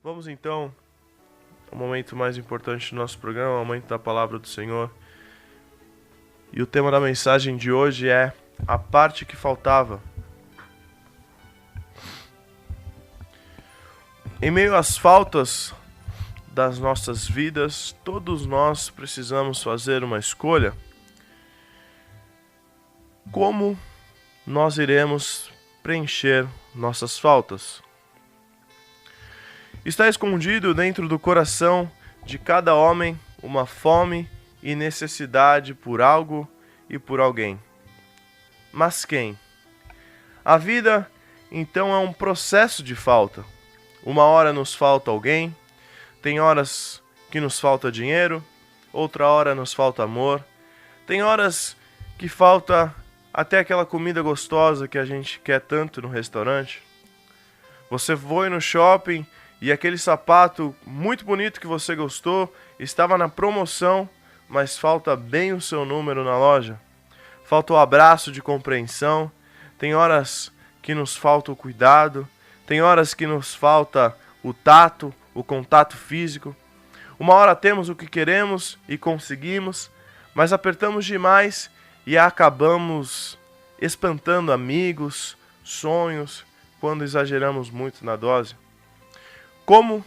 Vamos então ao momento mais importante do nosso programa, ao momento da palavra do Senhor. E o tema da mensagem de hoje é a parte que faltava. Em meio às faltas das nossas vidas, todos nós precisamos fazer uma escolha. Como nós iremos preencher nossas faltas? Está escondido dentro do coração de cada homem uma fome e necessidade por algo e por alguém. Mas quem? A vida, então, é um processo de falta. Uma hora nos falta alguém, tem horas que nos falta dinheiro, outra hora nos falta amor, tem horas que falta até aquela comida gostosa que a gente quer tanto no restaurante. Você foi no shopping e aquele sapato muito bonito que você gostou estava na promoção, mas falta bem o seu número na loja. Falta o abraço de compreensão. Tem horas que nos falta o cuidado. Tem horas que nos falta o tato, o contato físico. Uma hora temos o que queremos e conseguimos, mas apertamos demais e acabamos espantando amigos, sonhos, quando exageramos muito na dose. Como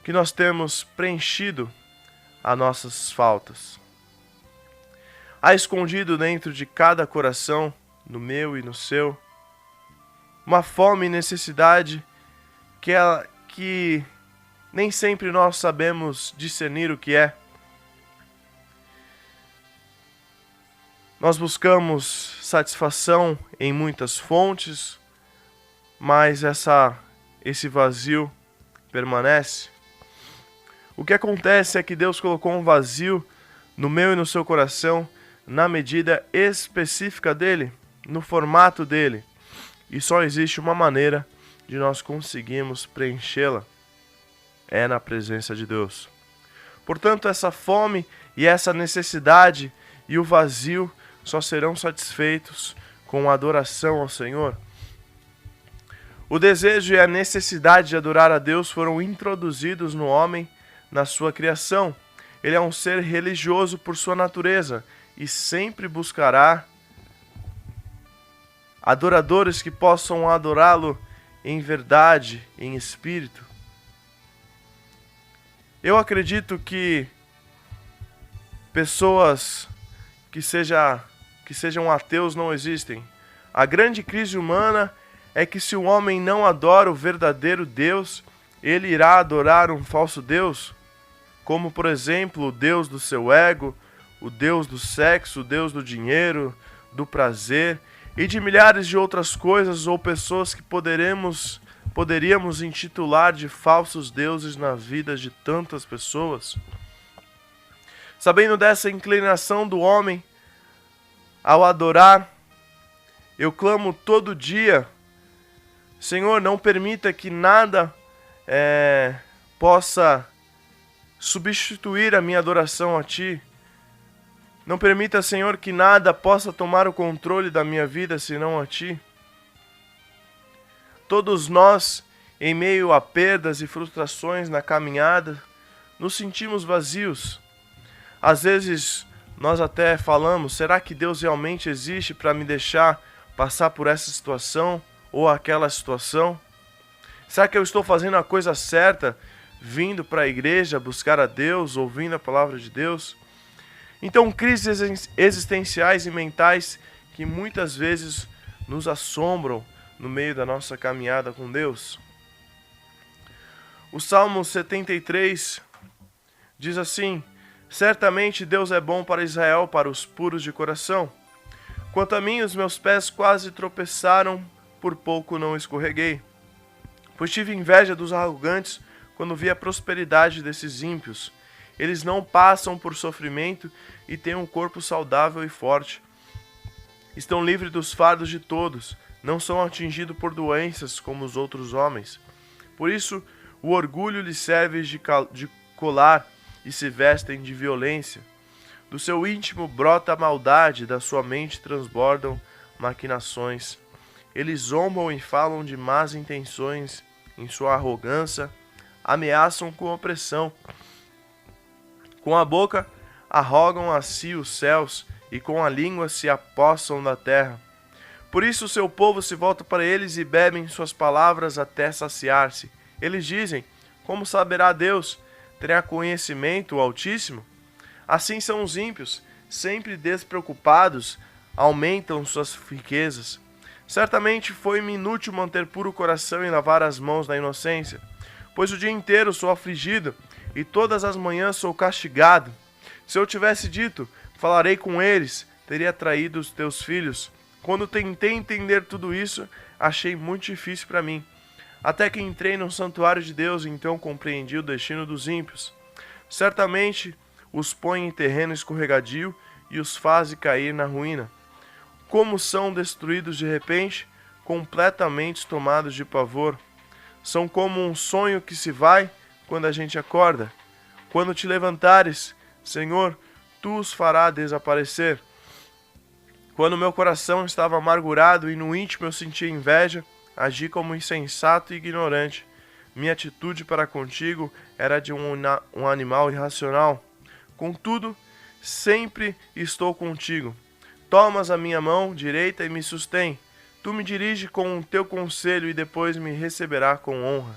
que nós temos preenchido as nossas faltas? Há escondido dentro de cada coração, no meu e no seu, uma fome e necessidade que nem sempre nós sabemos discernir o que é. Nós buscamos satisfação em muitas fontes, mas esse vazio permanece. O que acontece é que Deus colocou um vazio no meu e no seu coração na medida específica dele, no formato dele. E só existe uma maneira de nós conseguirmos preenchê-la. É na presença de Deus. Portanto, essa fome e essa necessidade e o vazio só serão satisfeitos com a adoração ao Senhor. O desejo e a necessidade de adorar a Deus foram introduzidos no homem na sua criação. Ele é um ser religioso por sua natureza e sempre buscará adoradores que possam adorá-lo em verdade, em espírito. Eu acredito que pessoas que sejam ateus não existem. A grande crise humana é que se o homem não adora o verdadeiro Deus, ele irá adorar um falso Deus, como por exemplo o Deus do seu ego, o Deus do sexo, o Deus do dinheiro, do prazer e de milhares de outras coisas ou pessoas que poderíamos intitular de falsos deuses na vida de tantas pessoas. Sabendo dessa inclinação do homem ao adorar, eu clamo todo dia: Senhor, não permita que nada possa substituir a minha adoração a Ti. Não permita, Senhor, que nada possa tomar o controle da minha vida senão a Ti. Todos nós, em meio a perdas e frustrações na caminhada, nos sentimos vazios. Às vezes nós até falamos: será que Deus realmente existe para me deixar passar por essa situação ou aquela situação? Será que eu estou fazendo a coisa certa, vindo para a igreja buscar a Deus, ouvindo a palavra de Deus? Então, crises existenciais e mentais que muitas vezes nos assombram no meio da nossa caminhada com Deus. O Salmo 73 diz assim: certamente Deus é bom para Israel, para os puros de coração. Quanto a mim, os meus pés quase tropeçaram, por pouco não escorreguei. Pois tive inveja dos arrogantes quando vi a prosperidade desses ímpios. Eles não passam por sofrimento e têm um corpo saudável e forte. Estão livres dos fardos de todos, não são atingidos por doenças como os outros homens. Por isso, o orgulho lhes serve de colar e se vestem de violência. Do seu íntimo brota a maldade, da sua mente transbordam maquinações. Eles zombam e falam de más intenções em sua arrogância, ameaçam com opressão. Com a boca arrogam a si os céus, e com a língua se apossam da terra. Por isso o seu povo se volta para eles e bebem suas palavras até saciar-se. Eles dizem: como saberá Deus? Terá conhecimento o Altíssimo? Assim são os ímpios, sempre despreocupados, aumentam suas riquezas. Certamente foi-me inútil manter puro o coração e lavar as mãos na inocência, pois o dia inteiro sou afligido, e todas as manhãs sou castigado. Se eu tivesse dito: falarei com eles, teria traído os teus filhos. Quando tentei entender tudo isso, achei muito difícil para mim. Até que entrei no santuário de Deus, e então compreendi o destino dos ímpios. Certamente os põe em terreno escorregadio e os faz cair na ruína. Como são destruídos de repente, completamente tomados de pavor. São como um sonho que se vai quando a gente acorda. Quando te levantares, Senhor, tu os farás desaparecer. Quando meu coração estava amargurado e no íntimo eu sentia inveja, agi como insensato e ignorante. Minha atitude para contigo era de um animal irracional. Contudo, sempre estou contigo. Tomas a minha mão direita e me sustém. Tu me diriges com o teu conselho e depois me receberá com honra.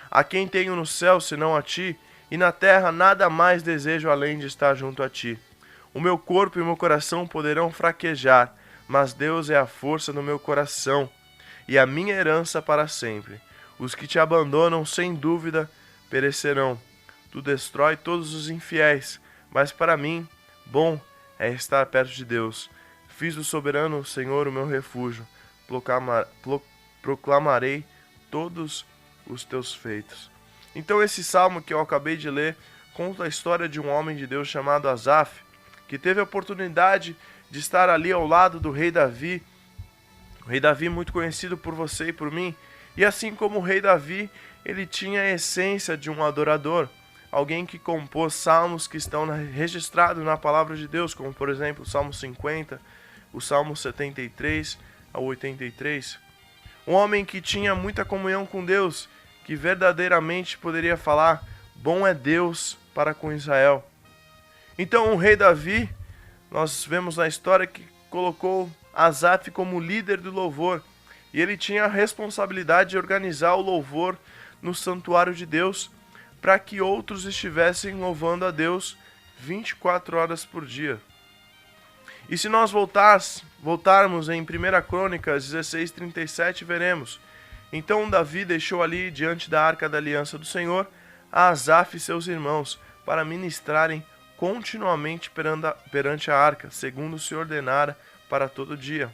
A quem tenho no céu senão a ti, e na terra nada mais desejo além de estar junto a ti. O meu corpo e o meu coração poderão fraquejar, mas Deus é a força do meu coração e a minha herança para sempre. Os que te abandonam, sem dúvida, perecerão. Tu destrói todos os infiéis, mas para mim, bom é estar perto de Deus. Fiz do soberano Senhor o meu refúgio. Proclamarei todos os teus feitos. Então esse salmo que eu acabei de ler conta a história de um homem de Deus chamado Asaf, que teve a oportunidade de estar ali ao lado do rei Davi. O rei Davi muito conhecido por você e por mim. E assim como o rei Davi, ele tinha a essência de um adorador. Alguém que compôs salmos que estão registrados na palavra de Deus, como por exemplo o Salmo 50, o Salmo 73 ao 83. Um homem que tinha muita comunhão com Deus, que verdadeiramente poderia falar: bom é Deus para com Israel. Então o rei Davi, nós vemos na história que colocou Asaf como líder do louvor, e ele tinha a responsabilidade de organizar o louvor no santuário de Deus, para que outros estivessem louvando a Deus 24 horas por dia. E se nós voltarmos em 1 Crônicas 16:37, veremos: então Davi deixou ali, diante da arca da aliança do Senhor, a Asaf e seus irmãos, para ministrarem continuamente perante a arca, segundo se ordenara para todo dia.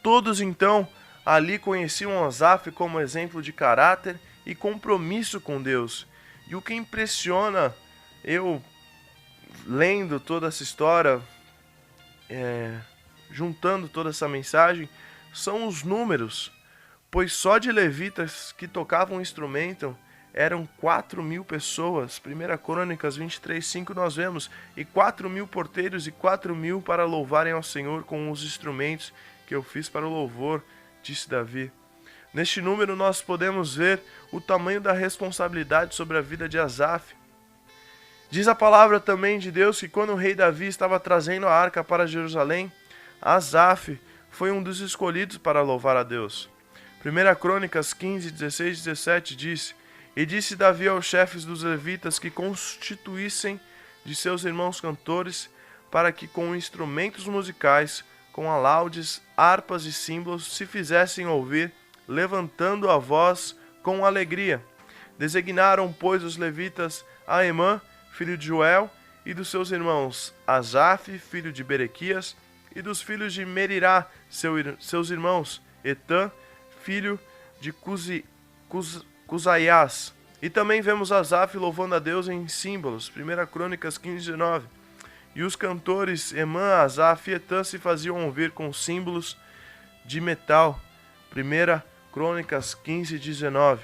Todos então ali conheciam Asaf como exemplo de caráter e compromisso com Deus. E o que impressiona, eu lendo toda essa história, juntando toda essa mensagem, são os números, pois só de levitas que tocavam instrumento eram 4.000 pessoas. 1 Crônicas 23:5 nós vemos: e 4.000 porteiros e 4.000 para louvarem ao Senhor com os instrumentos que eu fiz para o louvor, disse Davi. Neste número nós podemos ver o tamanho da responsabilidade sobre a vida de Asaf. Diz a palavra também de Deus que quando o rei Davi estava trazendo a arca para Jerusalém, Asaf foi um dos escolhidos para louvar a Deus. 1 Crônicas 15:16-17 diz: e disse Davi aos chefes dos levitas que constituíssem de seus irmãos cantores, para que com instrumentos musicais, com alaudes, harpas e símbolos, se fizessem ouvir, levantando a voz com alegria. Designaram, pois, os levitas Aemã, filho de Joel, e dos seus irmãos Asaf, filho de Berequias, e dos filhos de Merirá, seus irmãos Etã, filho de Cusaiás. E também vemos Asaf louvando a Deus em símbolos. 1 Crônicas 15:19. E os cantores Emã, Asaf e Etã se faziam ouvir com símbolos de metal. 1 Crônicas 15:19.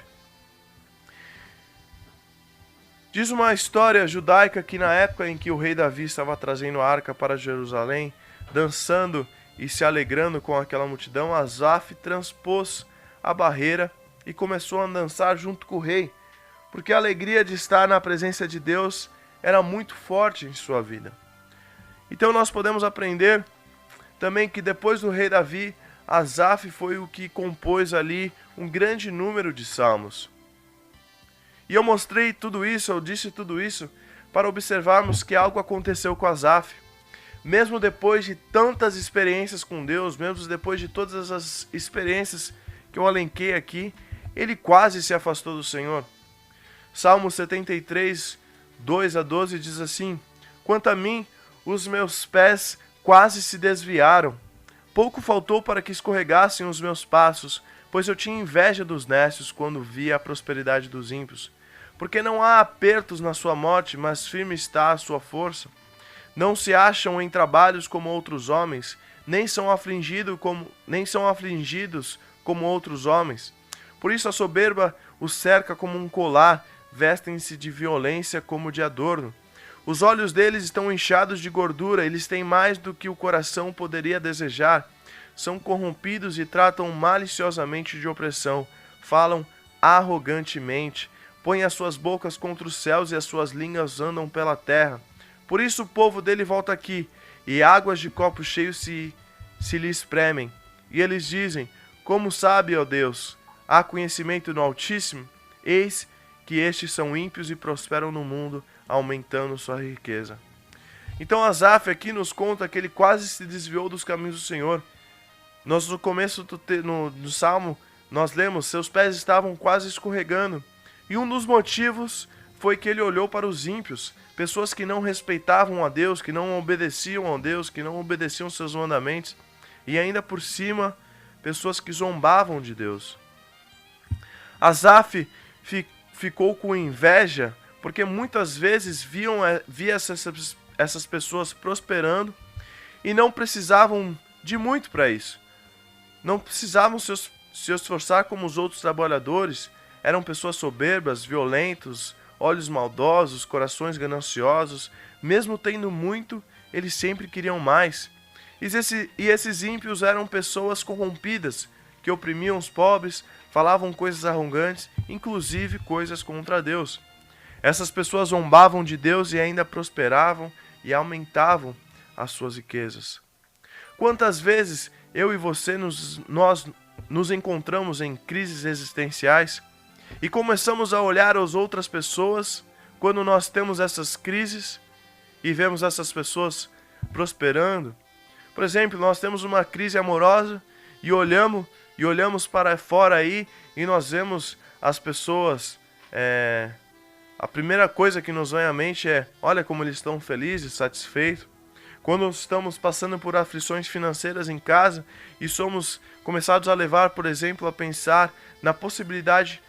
Diz uma história judaica que na época em que o rei Davi estava trazendo a arca para Jerusalém, dançando e se alegrando com aquela multidão, Asaf transpôs a barreira e começou a dançar junto com o rei, porque a alegria de estar na presença de Deus era muito forte em sua vida. Então nós podemos aprender também que depois do rei Davi, Asaf foi o que compôs ali um grande número de salmos. E eu mostrei tudo isso, eu disse tudo isso, para observarmos que algo aconteceu com Asaf. Mesmo depois de tantas experiências com Deus, mesmo depois de todas as experiências que eu elenquei aqui, ele quase se afastou do Senhor. Salmo 73, 2 a 12 diz assim: quanto a mim, os meus pés quase se desviaram. Pouco faltou para que escorregassem os meus passos, pois eu tinha inveja dos nécios quando via a prosperidade dos ímpios. Porque não há apertos na sua morte, mas firme está a sua força. Não se acham em trabalhos como outros homens, nem são afligidos como outros homens. Por isso a soberba os cerca como um colar, vestem-se de violência como de adorno. Os olhos deles estão inchados de gordura, eles têm mais do que o coração poderia desejar. São corrompidos e tratam maliciosamente de opressão, falam arrogantemente, põem as suas bocas contra os céus e as suas línguas andam pela terra. Por isso o povo dele volta aqui, e águas de copo cheio se lhe espremem. E eles dizem: como sabe, ó Deus, há conhecimento no Altíssimo? Eis que estes são ímpios e prosperam no mundo, aumentando sua riqueza. Então Asaf aqui nos conta que ele quase se desviou dos caminhos do Senhor. Nós no começo do Salmo, nós lemos: seus pés estavam quase escorregando. E um dos motivos foi que ele olhou para os ímpios, pessoas que não respeitavam a Deus, que não obedeciam a Deus, que não obedeciam seus mandamentos, e ainda por cima, pessoas que zombavam de Deus. Asaf ficou com inveja, porque muitas vezes via essas pessoas prosperando e não precisavam de muito para isso. Não precisavam se esforçar como os outros trabalhadores. Eram pessoas soberbas, violentos, olhos maldosos, corações gananciosos. Mesmo tendo muito, eles sempre queriam mais. E esses ímpios eram pessoas corrompidas, que oprimiam os pobres, falavam coisas arrogantes, inclusive coisas contra Deus. Essas pessoas zombavam de Deus e ainda prosperavam e aumentavam as suas riquezas. Quantas vezes eu e você nós nos encontramos em crises existenciais e começamos a olhar as outras pessoas quando nós temos essas crises e vemos essas pessoas prosperando? Por exemplo, nós temos uma crise amorosa e olhamos para fora aí e nós vemos as pessoas, a primeira coisa que nos vem à mente é: olha como eles estão felizes, satisfeitos. Quando estamos passando por aflições financeiras em casa e somos começados a levar, por exemplo, a pensar na possibilidade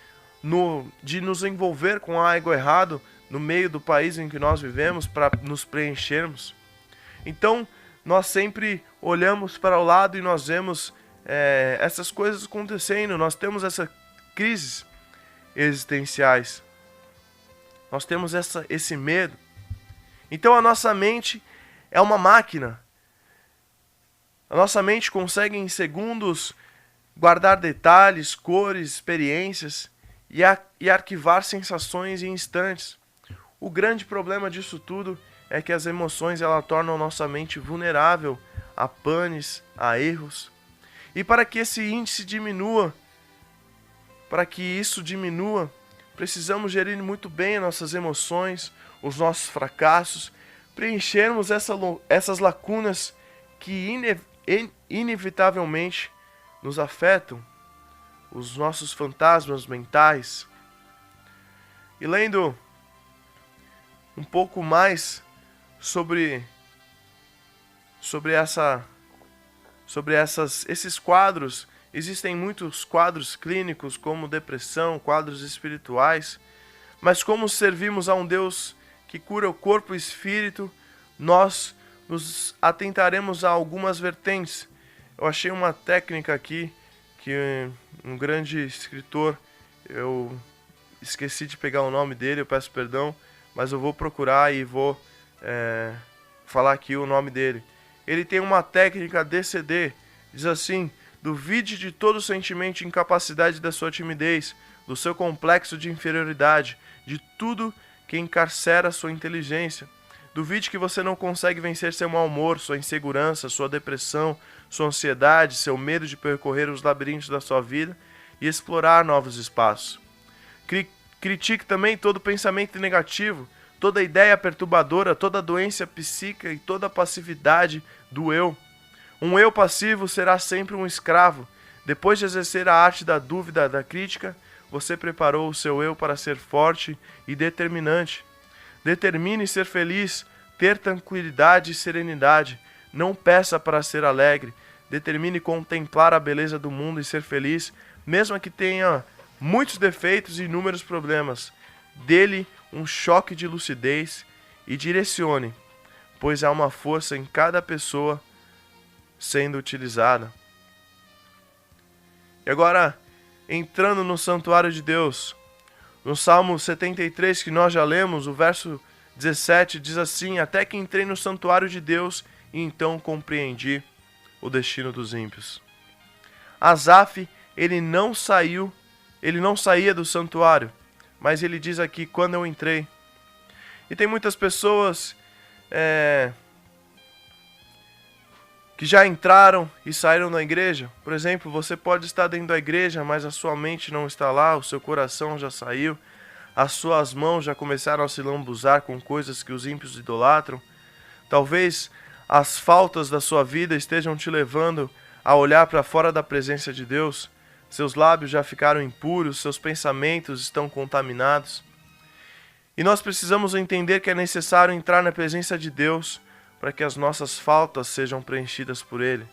de nos envolver com algo errado no meio do país em que nós vivemos para nos preenchermos. Então, nós sempre olhamos para o lado e nós vemos essas coisas acontecendo. Nós temos essas crises existenciais. Nós temos esse medo. Então a nossa mente é uma máquina. A nossa mente consegue em segundos guardar detalhes, cores, experiências e arquivar sensações em instantes. O grande problema disso tudo é que as emoções tornam nossa mente vulnerável a panes, a erros. E para que esse índice diminua, para que isso diminua, precisamos gerir muito bem as nossas emoções, os nossos fracassos, preenchermos essas lacunas que inevitavelmente nos afetam, os nossos fantasmas mentais. E lendo um pouco mais sobre esses quadros, existem muitos quadros clínicos como depressão, quadros espirituais, mas como servimos a um Deus que cura o corpo e o espírito, nós nos atentaremos a algumas vertentes. Eu achei uma técnica aqui que um grande escritor, eu esqueci de pegar o nome dele, eu peço perdão, mas eu vou procurar e vou falar aqui o nome dele. Ele tem uma técnica DCD, diz assim: Duvide de todo sentimento de incapacidade da sua timidez, do seu complexo de inferioridade, de tudo que encarcera sua inteligência. Duvide que você não consegue vencer seu mau humor, sua insegurança, sua depressão, sua ansiedade, seu medo de percorrer os labirintos da sua vida e explorar novos espaços. Critique também todo pensamento negativo, toda ideia perturbadora, toda doença psíquica e toda passividade do eu. Um eu passivo será sempre um escravo. Depois de exercer a arte da dúvida, da crítica, você preparou o seu eu para ser forte e determinante. Determine ser feliz, ter tranquilidade e serenidade. Não peça para ser alegre. Determine contemplar a beleza do mundo e ser feliz, mesmo que tenha muitos defeitos e inúmeros problemas. Dê-lhe um choque de lucidez e direcione, pois há uma força em cada pessoa sendo utilizada. E agora, entrando no santuário de Deus, no Salmo 73 que nós já lemos, o verso 17 diz assim: até que entrei no santuário de Deus e então compreendi o destino dos ímpios. Asaf, ele não saía do santuário, mas ele diz aqui, quando eu entrei. E tem muitas pessoas que já entraram e saíram da igreja. Por exemplo, você pode estar dentro da igreja, mas a sua mente não está lá, o seu coração já saiu, as suas mãos já começaram a se lambuzar com coisas que os ímpios idolatram. Talvez as faltas da sua vida estejam te levando a olhar para fora da presença de Deus. Seus lábios já ficaram impuros, seus pensamentos estão contaminados. E nós precisamos entender que é necessário entrar na presença de Deus para que as nossas faltas sejam preenchidas por Ele.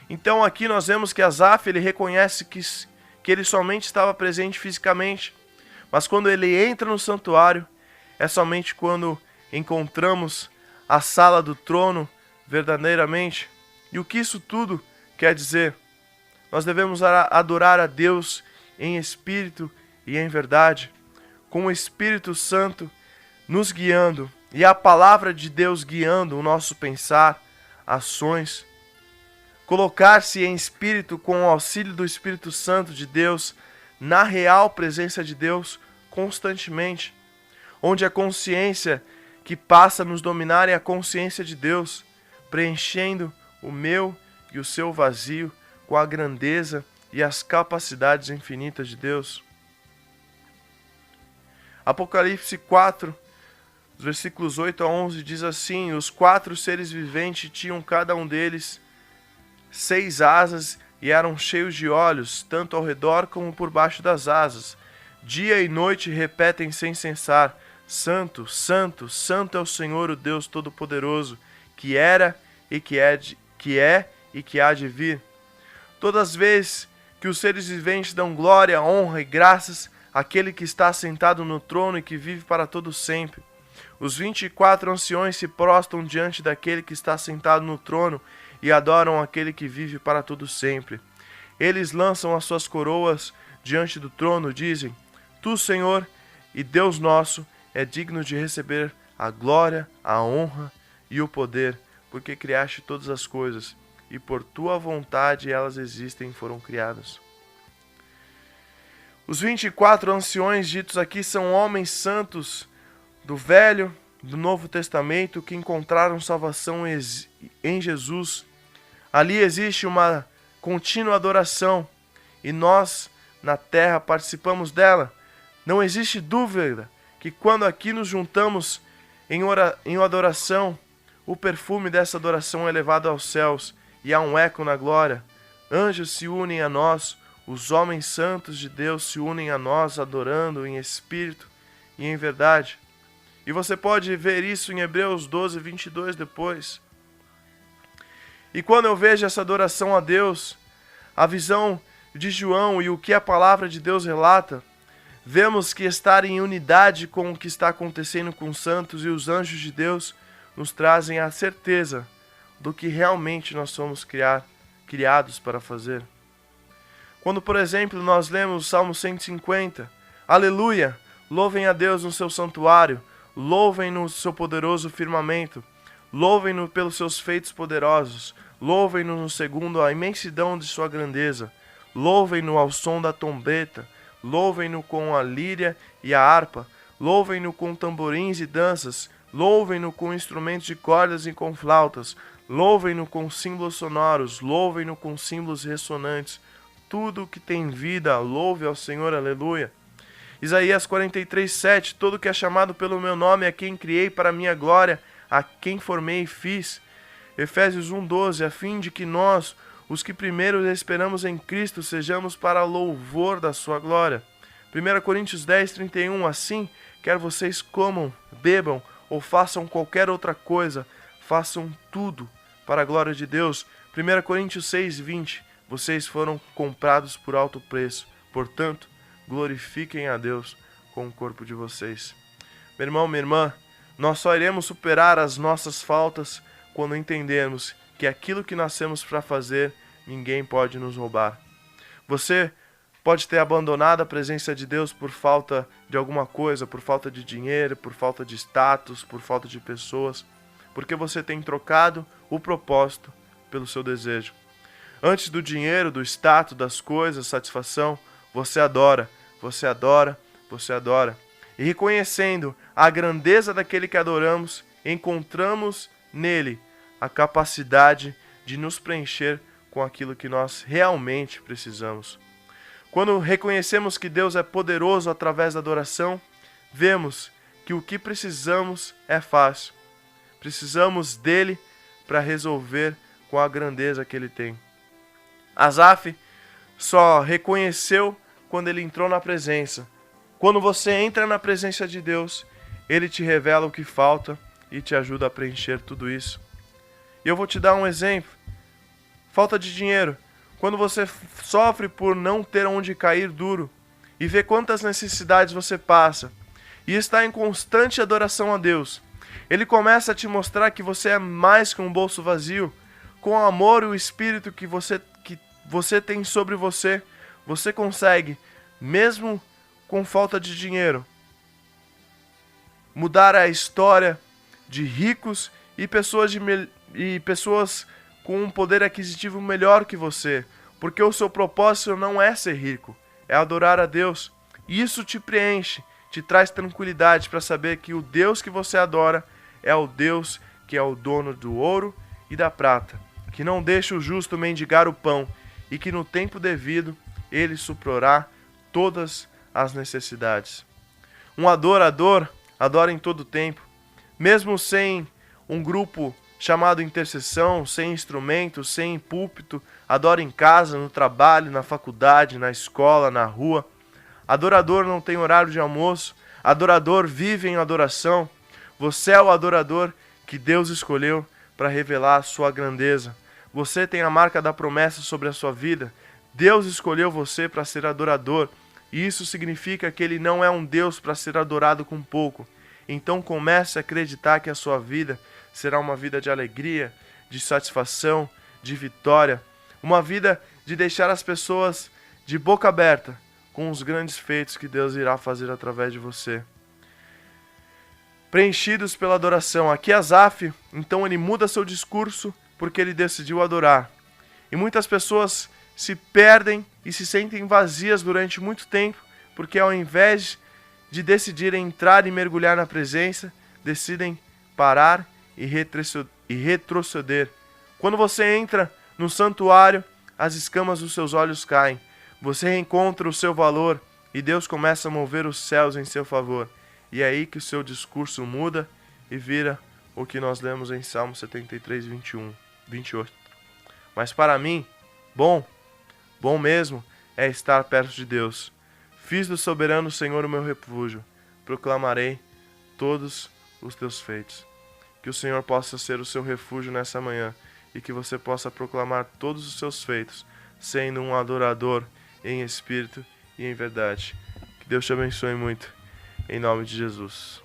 Então aqui nós vemos que Asaf, ele reconhece que ele somente estava presente fisicamente, mas quando ele entra no santuário, é somente quando encontramos a sala do trono verdadeiramente. E o que isso tudo quer dizer? Nós devemos adorar a Deus em espírito e em verdade, com o Espírito Santo nos guiando e a palavra de Deus guiando o nosso pensar, ações. Colocar-se em espírito com o auxílio do Espírito Santo de Deus, na real presença de Deus constantemente, onde a consciência que passa a nos dominar é a consciência de Deus, preenchendo o meu e o seu vazio com a grandeza e as capacidades infinitas de Deus. Apocalipse 4, versículos 8 a 11 diz assim: os 4 seres viventes tinham cada um deles 6 asas e eram cheios de olhos, tanto ao redor como por baixo das asas. Dia e noite repetem sem cessar: Santo, Santo, Santo é o Senhor, o Deus Todo-Poderoso, que era e que é e que há de vir. Todas as vezes que os seres viventes dão glória, honra e graças àquele que está sentado no trono e que vive para todo sempre. Os 24 anciões se prostram diante daquele que está sentado no trono e adoram aquele que vive para todo sempre. Eles lançam as suas coroas diante do trono, dizem: Tu, Senhor e Deus nosso, é digno de receber a glória, a honra e o poder, porque criaste todas as coisas, e por tua vontade elas existem e foram criadas. Os 24 anciões ditos aqui são homens santos do Velho e do Novo Testamento que encontraram salvação em Jesus. Ali existe uma contínua adoração e nós, na terra, participamos dela. Não existe dúvida que quando aqui nos juntamos em adoração, o perfume dessa adoração é levado aos céus e há um eco na glória. Anjos se unem a nós, os homens santos de Deus se unem a nós, adorando em espírito e em verdade. E você pode ver isso em Hebreus 12, 22 depois. E quando eu vejo essa adoração a Deus, a visão de João e o que a palavra de Deus relata, vemos que estar em unidade com o que está acontecendo com os santos e os anjos de Deus nos trazem a certeza do que realmente nós somos criados para fazer. Quando, por exemplo, nós lemos o Salmo 150, Aleluia, louvem a Deus no seu santuário, louvem no seu poderoso firmamento, louvem-no pelos seus feitos poderosos, Louvem-no no segundo a imensidão de sua grandeza. Louvem-no ao som da trombeta. Louvem-no com a líria e a harpa. Louvem-no com tamborins e danças. Louvem-no com instrumentos de cordas e com flautas. Louvem-no com símbolos sonoros. Louvem-no com símbolos ressonantes. Tudo que tem vida, louve ao Senhor, aleluia. Isaías 43:7. Todo que é chamado pelo meu nome, a quem criei para a minha glória, a quem formei e fiz. Efésios 1:12. A fim de que nós, os que primeiro esperamos em Cristo, sejamos para louvor da sua glória. 1 Coríntios 10:31. Assim, quer vocês comam, bebam ou façam qualquer outra coisa, façam tudo para a glória de Deus. 1 Coríntios 6:20. Vocês foram comprados por alto preço, portanto, glorifiquem a Deus com o corpo de vocês. Meu irmão, minha irmã, nós só iremos superar as nossas faltas quando entendermos que aquilo que nascemos para fazer, ninguém pode nos roubar. Você pode ter abandonado a presença de Deus por falta de alguma coisa, por falta de dinheiro, por falta de status, por falta de pessoas, porque você tem trocado o propósito pelo seu desejo. Antes do dinheiro, do status, das coisas, satisfação, você adora, você adora, você adora. E reconhecendo a grandeza daquele que adoramos, encontramos nele a capacidade de nos preencher com aquilo que nós realmente precisamos. Quando reconhecemos que Deus é poderoso através da adoração, vemos que o que precisamos é fácil. Precisamos dele para resolver com a grandeza que ele tem. Asaf só reconheceu quando ele entrou na presença. Quando você entra na presença de Deus, ele te revela o que falta e te ajuda a preencher tudo isso. E eu vou te dar um exemplo. Falta de dinheiro. Quando você sofre por não ter onde cair duro e vê quantas necessidades você passa e está em constante adoração a Deus, ele começa a te mostrar que você é mais que um bolso vazio. Com o amor e o espírito que você tem sobre você, você consegue, mesmo com falta de dinheiro, mudar a história de ricos e pessoas com um poder aquisitivo melhor que você, porque o seu propósito não é ser rico, é adorar a Deus. E isso te preenche, te traz tranquilidade para saber que o Deus que você adora é o Deus que é o dono do ouro e da prata, que não deixa o justo mendigar o pão e que no tempo devido ele suprará todas as necessidades. Um adorador adora em todo tempo, mesmo sem um grupo chamado intercessão, sem instrumento, sem púlpito, adora em casa, no trabalho, na faculdade, na escola, na rua. Adorador não tem horário de almoço, adorador vive em adoração. Você é o adorador que Deus escolheu para revelar a sua grandeza. Você tem a marca da promessa sobre a sua vida. Deus escolheu você para ser adorador. E isso significa que Ele não é um Deus para ser adorado com pouco. Então comece a acreditar que a sua vida será uma vida de alegria, de satisfação, de vitória. Uma vida de deixar as pessoas de boca aberta com os grandes feitos que Deus irá fazer através de você. Preenchidos pela adoração. Aqui Asaf, então ele muda seu discurso porque ele decidiu adorar. E muitas pessoas se perdem e se sentem vazias durante muito tempo, porque ao invés de decidirem entrar e mergulhar na presença, decidem parar e retroceder. Quando você entra no santuário, as escamas dos seus olhos caem. Você reencontra o seu valor e Deus começa a mover os céus em seu favor. E é aí que o seu discurso muda e vira o que nós lemos em Salmo 73, 28. Mas para mim, bom mesmo é estar perto de Deus. Fiz do soberano Senhor o meu refúgio. Proclamarei todos os teus feitos. Que o Senhor possa ser o seu refúgio nessa manhã e que você possa proclamar todos os seus feitos, sendo um adorador em espírito e em verdade. Que Deus te abençoe muito. Em nome de Jesus.